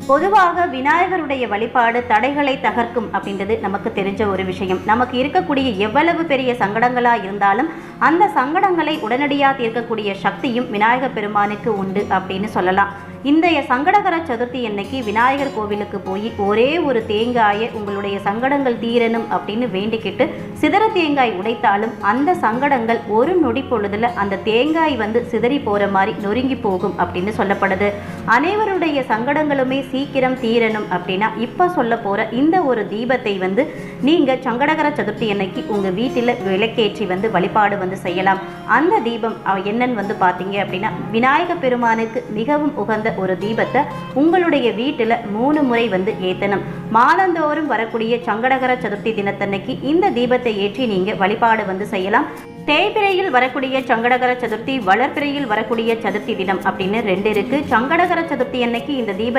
பொதுவாக விநாயகருடைய வழிபாடு தடைகளை தகர்க்கும் அப்படின்றது நமக்கு தெரிஞ்ச ஒரு விஷயம். நமக்கு இருக்கக்கூடிய எவ்வளவு பெரிய சங்கடங்களா இருந்தாலும் அந்த சங்கடங்களை உடனடியாக தீர்க்கக்கூடிய சக்தியும் விநாயகர் பெருமானுக்கு உண்டு அப்படின்னு சொல்லலாம். இன்றைய சங்கடகர சதுர்த்தி அன்னைக்கு விநாயகர் கோவிலுக்கு போய் ஒரே ஒரு தேங்காயை உங்களுடைய சங்கடங்கள் தீரணும் அப்படின்னு வேண்டிக்கிட்டு சிதற தேங்காய் உடைத்தாலும் அந்த சங்கடங்கள் ஒரு நொடி பொழுதுல அந்த தேங்காய் சிதறி போற மாதிரி நொறுங்கி போகும் அப்படின்னு சொல்லப்படுது. அனைவருடைய சங்கடங்களுமே சீக்கிரம் தீரணும் அப்படின்னா இப்ப சொல்ல போற இந்த ஒரு தீபத்தை நீங்க சங்கடகர சதுர்த்தி அன்னைக்கு உங்க வீட்டில் விளக்கேற்றி வழிபாடு செய்யலாம். அந்த தீபம் என்னன்னு பார்த்தீங்க அப்படின்னா விநாயகர் பெருமானுக்கு மிகவும் உகந்த ஒரு தீபத்தை உங்களுடைய வீட்டில் 3 முறை ஏத்தணும். மாதந்தோறும் வரக்கூடிய சங்கடகர சதுர்த்தி தினத்தன்னைக்கு இந்த தீபத்தை ஏற்றி நீங்க வழிபாடு செய்யலாம். தேய்பிரையில் வரக்கூடிய சங்கடகர சதுர்த்தி, வளர்பிறையில் வரக்கூடிய சதுர்த்தி தினம் அப்படின்னு 2 இருக்கு. சங்கடகர சதுர்த்தி அன்னைக்கு இந்த தீபத்தை